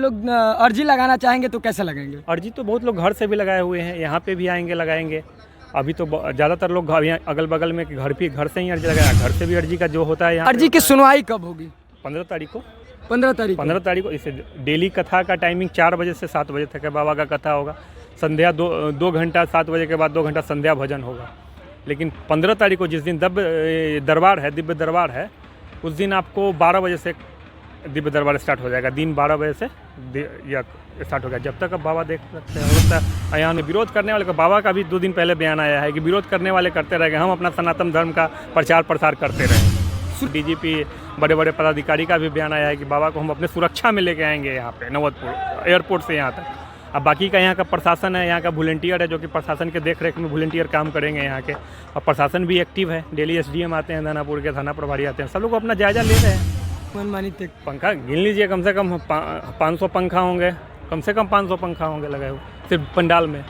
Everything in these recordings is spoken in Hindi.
लोग अर्जी लगाना चाहेंगे तो कैसे लगेंगे? अर्जी तो बहुत लोग घर से भी लगाए हुए हैं, यहाँ पे भी आएंगे लगाएंगे। अभी तो ज़्यादातर लोग यहाँ अगल बगल में घर से ही अर्जी लगाया, घर से भी अर्जी का जो होता है यहाँ। अर्जी की सुनवाई कब होगी? 15 तारीख को। 15 तारीख को। इसे डेली कथा का टाइमिंग 4 बजे से 7 बजे तक है। बाबा का कथा होगा संध्या 2 घंटा, 7 बजे के बाद 2 घंटा संध्या भजन होगा। लेकिन 15 तारीख को जिस दिन दरबार है, दिव्य दरबार है, उस दिन आपको 12 बजे से दिव्य दरबार स्टार्ट हो जाएगा। दिन 12 बजे से या स्टार्ट हो गया। जब तक अब बाबा देख सकते हैं। होता है यहाँ विरोध करने वाले का, बाबा का भी 2 दिन पहले बयान आया है कि विरोध करने वाले करते रहेंगे, हम अपना सनातन धर्म का प्रचार प्रसार करते रहेंगे। डीजीपी बड़े बड़े पदाधिकारी का भी बयान आया है कि बाबा को हम अपने सुरक्षा में लेके आएंगे यहाँ पे नवतपुर एयरपोर्ट से यहाँ तक। अब बाकी का यहाँ का प्रशासन है, यहाँ का वॉलंटियर है जो कि प्रशासन के देख रेख में वॉलंटियर काम करेंगे यहाँ के। और प्रशासन भी एक्टिव है। डेली एसडीएम आते हैं, दानापुर के थाना प्रभारी आते हैं, सब लोग अपना जायजा ले रहे हैं। मनमानी पंखा गिन लीजिए, कम से कम 500 पंखा होंगे, कम से कम 500 पंखा होंगे लगाए हुए सिर्फ पंडाल में।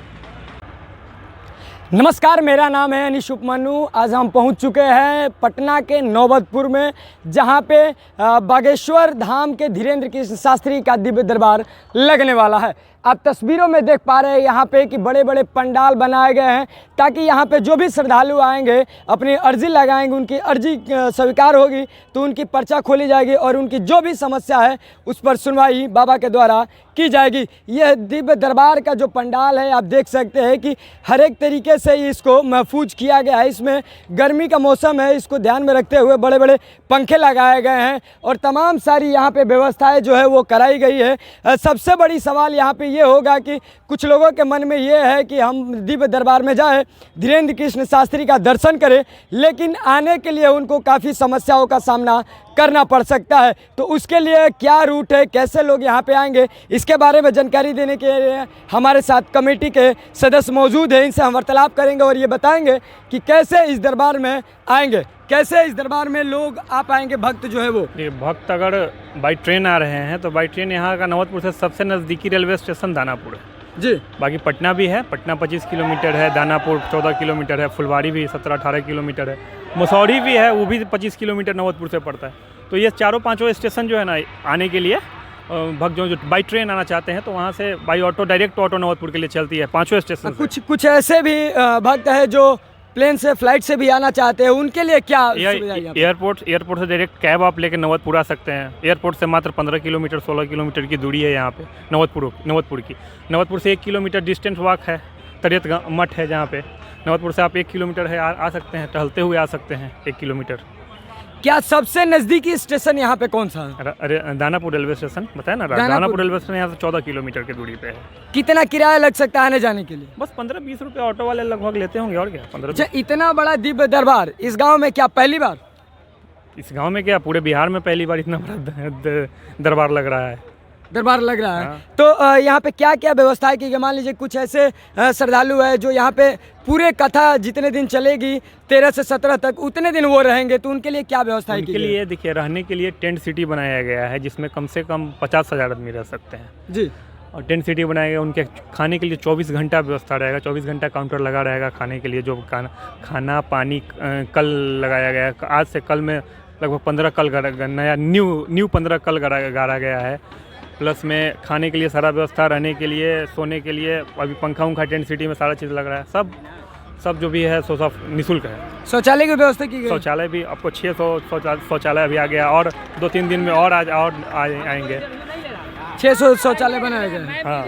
नमस्कार, मेरा नाम है अनिश उपमन्यु। आज हम पहुंच चुके हैं पटना के नौबतपुर में, जहां पे बागेश्वर धाम के धीरेन्द्र कृष्ण शास्त्री का दिव्य दरबार लगने वाला है। आप तस्वीरों में देख पा रहे हैं यहाँ पे कि बड़े बड़े पंडाल बनाए गए हैं ताकि यहाँ पे जो भी श्रद्धालु आएंगे अपनी अर्जी लगाएंगे, उनकी अर्जी स्वीकार होगी तो उनकी पर्चा खोली जाएगी और उनकी जो भी समस्या है उस पर सुनवाई बाबा के द्वारा की जाएगी। यह दिव्य दरबार का जो पंडाल है आप देख सकते हैं कि हर एक तरीके से इसको महफूज किया गया है। इसमें गर्मी का मौसम है, इसको ध्यान में रखते हुए बड़े बड़े पंखे लगाए गए हैं और तमाम सारी यहाँ पे व्यवस्थाएं जो है वो कराई गई है। सबसे बड़ी सवाल यहाँ पे ये होगा कि कुछ लोगों के मन में ये है कि हम दिव्य दरबार में जाएं, धीरेन्द्र कृष्ण शास्त्री का दर्शन करें, लेकिन आने के लिए उनको काफ़ी समस्याओं का सामना करना पड़ सकता है। तो उसके लिए क्या रूट है, कैसे लोग यहाँ पे आएंगे, इसके बारे में जानकारी देने के लिए हमारे साथ कमेटी के सदस्य मौजूद हैं। इनसे हम वार्तालाप करेंगे और ये बताएंगे कि कैसे इस दरबार में आएंगे, कैसे इस दरबार में लोग आ पाएंगे, भक्त जो है वो। ये भक्त अगर बाई ट्रेन आ रहे हैं तो बाई ट्रेन यहाँ का नवतपुर से सबसे नज़दीकी रेलवे स्टेशन दानापुर है जी। बाकी पटना भी है, पटना 25 किलोमीटर है, दानापुर 14 किलोमीटर है, फुलवारी भी 17-18 किलोमीटर है, मसौरी भी है, वो भी 25 किलोमीटर नवतपुर से पड़ता है। तो ये 4-5 स्टेशन जो है ना आने के लिए भक्त जो बाई ट्रेन आना चाहते हैं तो वहाँ से by auto direct auto Navatpur के लिए चलती है 5 स्टेशन। कुछ ऐसे भी भक्त है जो प्लेन से फ्लाइट से भी आना चाहते हैं, उनके लिए क्या एयरपोर्ट से डायरेक्ट कैब आप लेकर नवतपुर आ सकते हैं। एयरपोर्ट से मात्र 15 किलोमीटर 16 किलोमीटर की दूरी है यहाँ पे नवतपुर की। नवतपुर से 1 किलोमीटर डिस्टेंस वॉक है, तरियत मठ है जहाँ पे। नवतपुर से आप 1 किलोमीटर है आ सकते हैं, टहलते हुए आ सकते हैं 1 किलोमीटर। क्या सबसे नज़दीकी स्टेशन यहाँ पे कौन सा है? अरे दानापुर रेलवे स्टेशन बताया ना, दानापुर रेलवे स्टेशन यहाँ से 14 किलोमीटर की दूरी पे है। कितना किराया लग सकता है आने जाने के लिए? बस 15-20 रुपये ऑटो वाले लगभग लेते होंगे, और क्या 15। इतना बड़ा दिव्य दरबार इस गांव में क्या पहली बार? इस गांव में क्या पूरे बिहार में पहली बार इतना बड़ा दरबार लग रहा है। दरबार लग रहा है। तो यहाँ पे क्या क्या व्यवस्था है कि मान लीजिए कुछ ऐसे श्रद्धालु है जो यहाँ पे पूरे कथा जितने दिन चलेगी 13 से 17 तक उतने दिन वो रहेंगे, तो उनके लिए क्या व्यवस्था है? उनके लिए देखिए रहने के लिए टेंट सिटी बनाया गया है जिसमें कम से कम 50,000 आदमी रह सकते हैं जी। और टेंट सिटी बनाया गया, उनके खाने के लिए 24 घंटा व्यवस्था रहेगा, 24 घंटा काउंटर लगा रहेगा खाने के लिए। जो खाना पानी कल लगाया गया है, आज से कल में लगभग 15 कल नया न्यू 15 कल गाड़ा गया है। प्लस में खाने के लिए सारा व्यवस्था, रहने के लिए, सोने के लिए, अभी पंखा उंखा टेंट सिटी में सारा चीज़ लग रहा है। सब जो भी है सो सब निःशुल्क है। शौचालय की व्यवस्था की गई? शौचालय भी आपको 600 शौचालय अभी आ गया और 2-3 दिन में और आएंगे। 600 शौचालय बनाए गए। हाँ।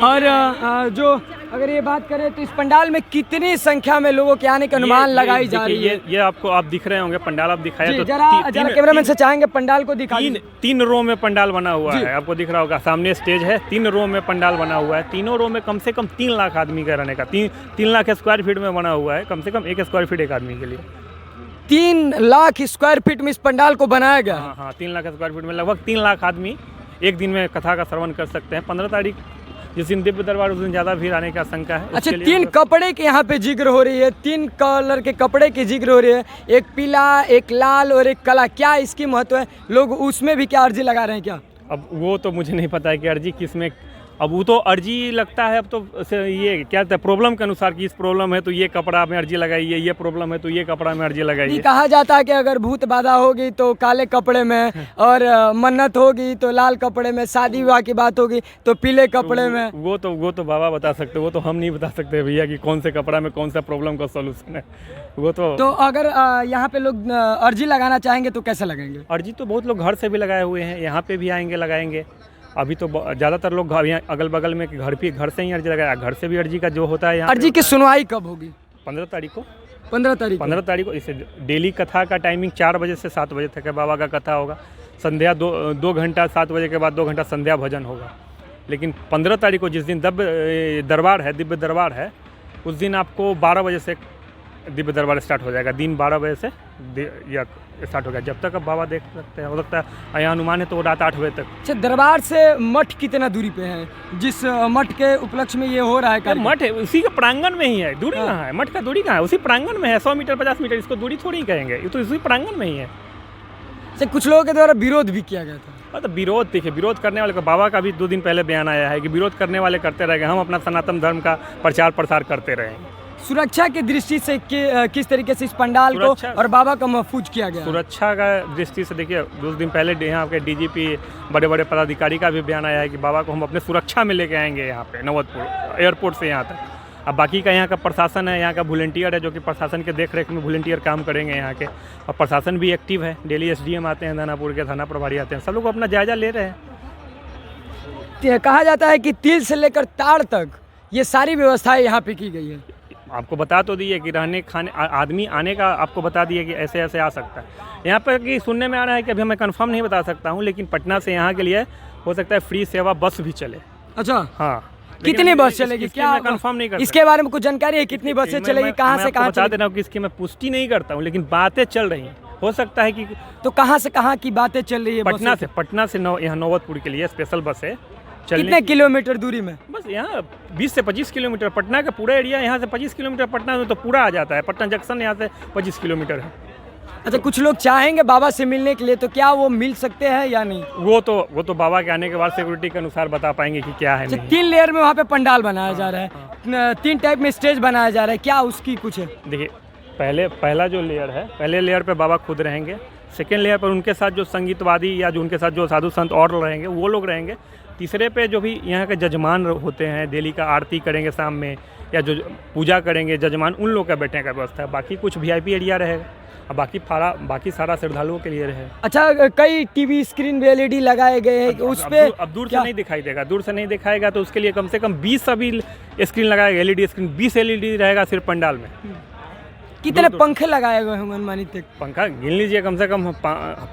और जो अगर ये बात करें तो इस पंडाल में कितनी संख्या में लोगों के आने का अनुमान लगाई जा रही है? ये आपको आप दिख रहे होंगे पंडाल, आप दिखाया तो जरा कैमरामैन से चाहेंगे पंडाल को दिखाइए। 3 रो में पंडाल बना हुआ है, आपको दिख रहा होगा, सामने स्टेज है, 3 रो में पंडाल बना हुआ है। तीनों रो में कम से कम 3 लाख आदमी का रहने का, 3 लाख स्क्वायर फीट में बना हुआ है, कम से कम 1 स्क्वायर फीट एक आदमी के लिए। 3 लाख स्क्वायर फीट में इस पंडाल को बनाया गया? हाँ, 3 लाख स्क्वायर फीट में लगभग 3 लाख आदमी एक दिन में कथा का श्रवण कर सकते हैं। 15 तारीख जिस दिन दिव्य दरबार उस दिन ज़्यादा भीड़ आने का आशंका है। अच्छा, 3 कपड़े के यहाँ पे जिक्र हो रही है, 3 कलर के कपड़े की जिक्र हो रही है, एक पीला, एक लाल और एक काला। क्या इसकी महत्व है? लोग उसमें भी क्या अर्जी लगा रहे हैं क्या? अब वो तो मुझे नहीं पता है कि अर्जी किस में अब वो तो अर्जी लगता है, अब तो ये क्या कहते हैं प्रॉब्लम के अनुसार कि इस प्रॉब्लम है तो ये कपड़ा में अर्जी लगाइए, ये प्रॉब्लम है तो ये कपड़ा में अर्जी लगाइए। नहीं, कहा जाता है कि अगर भूत बाधा होगी तो काले कपड़े में, और मन्नत होगी तो लाल कपड़े में, शादी विवाह की बात होगी तो पीले कपड़े में। वो तो बाबा बता सकते, वो तो हम नहीं बता सकते भैया कि कौन से कपड़ा में कौन सा प्रॉब्लम का सोल्यूशन है। वो तो अगर यहाँ पे लोग अर्जी लगाना चाहेंगे तो कैसे लगेंगे? अर्जी तो बहुत लोग घर से भी लगाए हुए हैं, यहाँ पे भी आएंगे लगाएंगे। अभी तो ज़्यादातर लोग यहाँ अगल बगल में घर से ही अर्जी लगाया, घर से भी अर्जी का जो होता है यहाँ। अर्जी की सुनवाई कब होगी? 15 तारीख को। 15 तारीख को। इसे डेली कथा का टाइमिंग 4 बजे से 7 बजे तक है। बाबा का कथा होगा संध्या 2 घंटा, 7 बजे के बाद 2 घंटा संध्या भजन होगा। लेकिन 15 तारीख को जिस दिन दरबार है, दिव्य दरबार है, उस दिन आपको 12 बजे से दिव्य दरबार स्टार्ट हो जाएगा। दिन 12 बजे से या स्टार्ट हो गया, जब तक अब बाबा देख सकते हैं। हो सकता है यहाँ अनुमान है तो रात 8 बजे तक। अच्छा, दरबार से मठ कितना दूरी पे है? जिस मठ के उपलक्ष्य में ये हो रहा है कार्यक्रम? मठ है उसी के प्रांगण में ही है, दूरी कहाँ है? मठ का दूरी कहाँ है? उसी प्रांगण में है। 100 मीटर 50 मीटर, इसको दूरी थोड़ी कहेंगे, ये तो इसी प्रांगण में ही है। अच्छा, कुछ लोगों के द्वारा विरोध भी किया गया था। तो विरोध देखिए, विरोध करने वाले को बाबा का भी 2 दिन पहले बयान आया है कि विरोध करने वाले करते रहेंगे, हम अपना सनातन धर्म का प्रचार प्रसार करते रहेंगे। सुरक्षा की दृष्टि से किस तरीके से इस पंडाल को और बाबा का महफूज किया गया? सुरक्षा का दृष्टि से देखिए, 2 दिन पहले यहाँ के डीजीपी बड़े बड़े पदाधिकारी का भी बयान आया है कि बाबा को हम अपने सुरक्षा में लेके आएंगे यहाँ पे नवतपुर एयरपोर्ट से यहाँ तक। अब बाकी का यहाँ का प्रशासन है, यहाँ का वॉलंटियर है जो कि प्रशासन के देख रेख में वॉलंटियर काम करेंगे यहाँ के, और प्रशासन भी एक्टिव है। डेली SDM आते हैं, दानापुर के थाना प्रभारी आते हैं, सब लोग अपना जायजा ले रहे हैं। कहा जाता है कि तिल से लेकर ताड़ तक ये सारी व्यवस्थाएं यहाँ पे की गई है। आपको बता तो दिए कि रहने खाने आदमी आने का आपको बता दिए कि ऐसे ऐसे आ सकता है। यहाँ पर कि सुनने में आ रहा है कि अभी मैं कंफर्म नहीं बता सकता हूँ, लेकिन पटना से यहाँ के लिए हो सकता है फ्री सेवा बस भी चले। अच्छा, हाँ। कितनी बस चलेगी? क्या कंफर्म नहीं कर, इसके बारे में कुछ जानकारी है? कितनी बसें चलेगी, कहाँ से कहाँ? बता दे रहा हूँ कि इसकी मैं पुष्टि नहीं करता हूँ, लेकिन बातें चल रही हैं। हो सकता है कि तो कहाँ से कहाँ की बातें चल रही है? पटना से यहाँ नौबतपुर के लिए स्पेशल बस है। कितने किलोमीटर दूरी में? बस यहाँ 20 से 25 किलोमीटर। पटना का पूरा एरिया यहाँ से 25 किलोमीटर, पटना में तो पूरा आ जाता है। पटना जंक्शन यहाँ से 25 किलोमीटर है। अच्छा, कुछ लोग चाहेंगे बाबा से मिलने के लिए, तो क्या वो मिल सकते हैं या नहीं? वो तो बाबा के आने के बाद सिक्योरिटी के अनुसार बता पाएंगे कि क्या है। 3 लेयर में वहाँ पे पंडाल बनाया जा रहा है, 3 टाइप में स्टेज बनाया जा रहा है, क्या उसकी कुछ है? देखिए, पहला जो लेयर है, पहले लेयर पे बाबा खुद रहेंगे। सेकेंड लेयर पर उनके साथ जो संगीतवादी या जो उनके साथ जो साधु संत और रहेंगे वो लोग रहेंगे। तीसरे पे जो भी यहाँ के जजमान होते हैं, डेली का आरती करेंगे शाम में, या जो पूजा करेंगे जजमान, उन लोग का बैठने का व्यवस्था है। बाकी कुछ VIP एरिया रहेगा, और बाकी सारा श्रद्धालुओं के लिए रहेगा। अच्छा, कई TV स्क्रीन LED लगाए गए हैं उस पे? अब दूर से नहीं दिखाई देगा, दूर से नहीं दिखाएगा तो उसके लिए कम से कम 20 अभी स्क्रीन लगाएगा, LED स्क्रीन 20 LED रहेगा सिर्फ पंडाल में। कितने पंखे लगाए गए होंगे अनुमानित? पंखा गिन लीजिए, कम से कम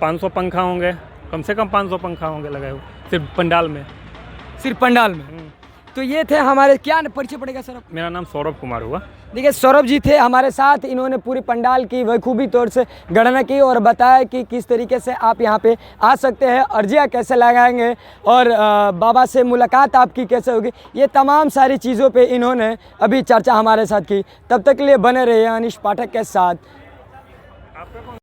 500 पंखा होंगे, कम से कम 500 पंखा होंगे लगाए हुए सिर्फ पंडाल में। सिर्फ पंडाल में? तो ये थे हमारे, क्या परिचय पड़ेगा सर? मेरा नाम सौरभ कुमार हुआ। देखिए, सौरभ जी थे हमारे साथ, इन्होंने पूरी पंडाल की बखूबी तौर से गणना की और बताया कि किस तरीके से आप यहाँ पे आ सकते हैं, अर्जियाँ कैसे लगाएंगे और बाबा से मुलाकात आपकी कैसे होगी। ये तमाम सारी चीज़ों पे इन्होंने अभी चर्चा हमारे साथ की। तब तक के लिए बने रहिए अनीश पाठक के साथ।